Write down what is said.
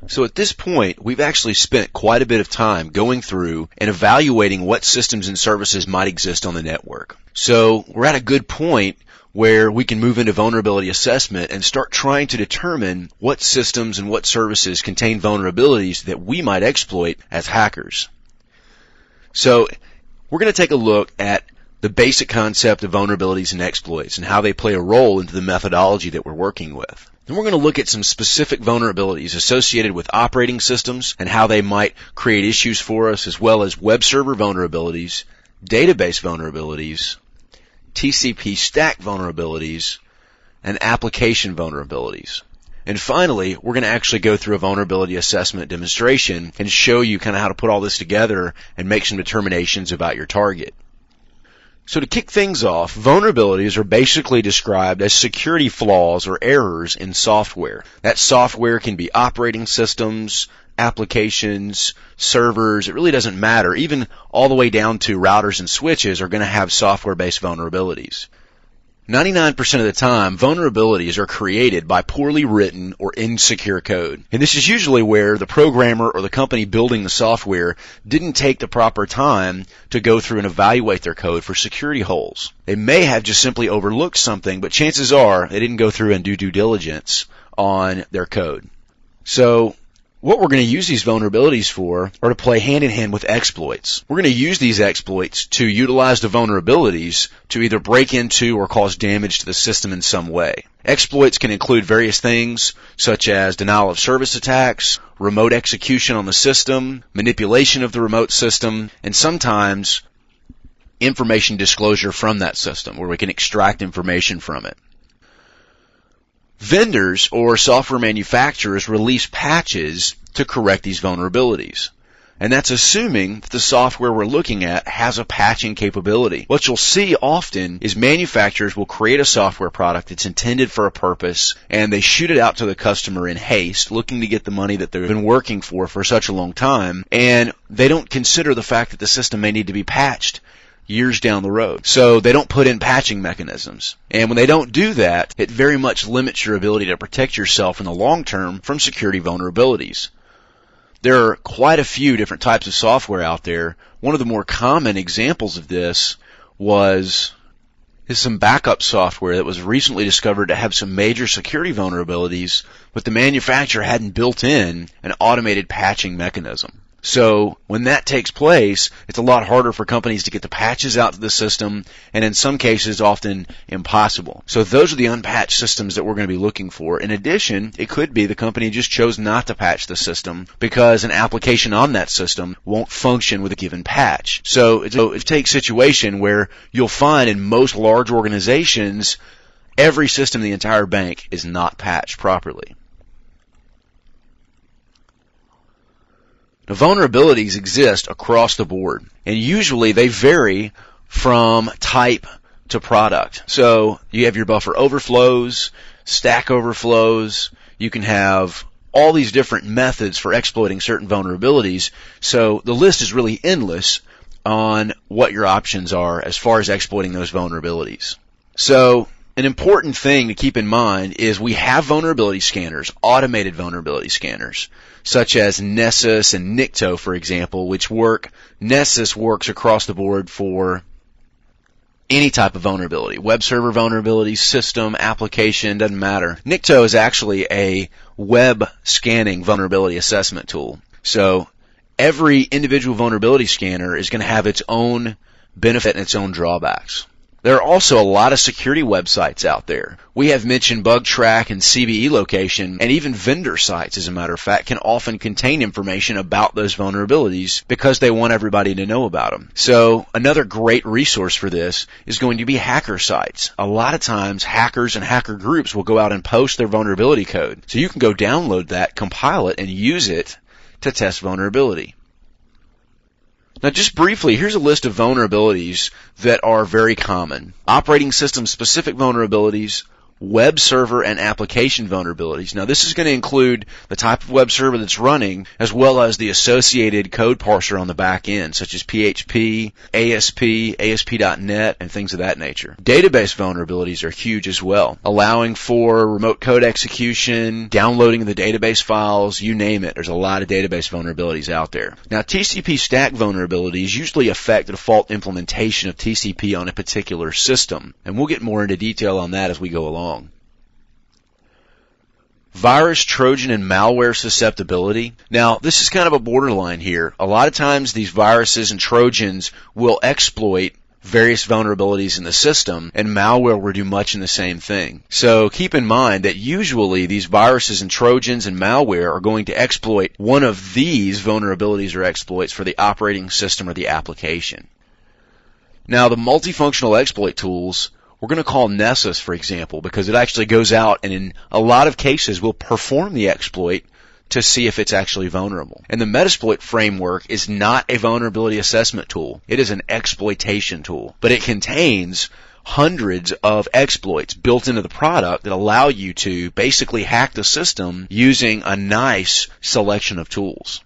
So at this point, we've actually spent quite a bit of time going through and evaluating what systems and services might exist on the network. So we're at a good point where we can move into vulnerability assessment and start trying to determine what systems and what services contain vulnerabilities that we might exploit as hackers. So we're going to take a look at the basic concept of vulnerabilities and exploits and how they play a role into the methodology that we're working with. Then we're going to look at some specific vulnerabilities associated with operating systems and how they might create issues for us, as well as web server vulnerabilities, database vulnerabilities, TCP stack vulnerabilities, and application vulnerabilities. And finally, we're going to actually go through a vulnerability assessment demonstration and show you kind of how to put all this together and make some determinations about your target. So to kick things off, vulnerabilities are basically described as security flaws or errors in software. That software can be operating systems, applications, servers, it really doesn't matter. Even all the way down to routers and switches are going to have software-based vulnerabilities. 99% of the time, vulnerabilities are created by poorly written or insecure code. And this is usually where the programmer or the company building the software didn't take the proper time to go through and evaluate their code for security holes. They may have just simply overlooked something, but chances are they didn't go through and do due diligence on their code. So what we're going to use these vulnerabilities for are to play hand-in-hand with exploits. We're going to use these exploits to utilize the vulnerabilities to either break into or cause damage to the system in some way. Exploits can include various things, such as denial of service attacks, remote execution on the system, manipulation of the remote system, and sometimes information disclosure from that system, where we can extract information from it. Vendors or software manufacturers release patches to correct these vulnerabilities. And that's assuming that the software we're looking at has a patching capability. What you'll see often is manufacturers will create a software product that's intended for a purpose, and they shoot it out to the customer in haste, looking to get the money that they've been working for such a long time, and they don't consider the fact that the system may need to be patched years down the road. So they don't put in patching mechanisms. And when they don't do that, it very much limits your ability to protect yourself in the long term from security vulnerabilities. There are quite a few different types of software out there. One of the more common examples of this is some backup software that was recently discovered to have some major security vulnerabilities, but the manufacturer hadn't built in an automated patching mechanism. So when that takes place, it's a lot harder for companies to get the patches out to the system, and in some cases often impossible. So those are the unpatched systems that we're going to be looking for. In addition, it could be the company just chose not to patch the system because an application on that system won't function with a given patch. So it's a take situation where you'll find in most large organizations, every system in the entire bank is not patched properly. Now, vulnerabilities exist across the board, and usually they vary from type to product. So you have your buffer overflows, stack overflows, you can have all these different methods for exploiting certain vulnerabilities, so the list is really endless on what your options are as far as exploiting those vulnerabilities. So an important thing to keep in mind is we have vulnerability scanners, automated vulnerability scanners, such as Nessus and Nikto, for example, which work. Nessus works across the board for any type of vulnerability. Web server vulnerability, system, application, doesn't matter. Nikto is actually a web scanning vulnerability assessment tool. So every individual vulnerability scanner is going to have its own benefit and its own drawbacks. There are also a lot of security websites out there. We have mentioned BugTrack and CVE Location, and even vendor sites, as a matter of fact, can often contain information about those vulnerabilities because they want everybody to know about them. So another great resource for this is going to be hacker sites. A lot of times, hackers and hacker groups will go out and post their vulnerability code. So you can go download that, compile it, and use it to test vulnerability. Now, just briefly, here's a list of vulnerabilities that are very common. Operating system specific vulnerabilities, web server and application vulnerabilities. Now, this is going to include the type of web server that's running, as well as the associated code parser on the back end, such as PHP, ASP, ASP.NET, and things of that nature. Database vulnerabilities are huge as well, allowing for remote code execution, downloading the database files, you name it. There's a lot of database vulnerabilities out there. Now, TCP stack vulnerabilities usually affect the default implementation of TCP on a particular system, and we'll get more into detail on that as we go along. Virus, Trojan, and malware susceptibility. Now, this is kind of a borderline here. A lot of times these viruses and Trojans will exploit various vulnerabilities in the system, and malware will do much in the same thing. So keep in mind that usually these viruses and Trojans and malware are going to exploit one of these vulnerabilities or exploits for the operating system or the application. Now, the multifunctional exploit tools, we're going to call Nessus, for example, because it actually goes out and in a lot of cases will perform the exploit to see if it's actually vulnerable. And the Metasploit framework is not a vulnerability assessment tool. It is an exploitation tool. But it contains hundreds of exploits built into the product that allow you to basically hack the system using a nice selection of tools.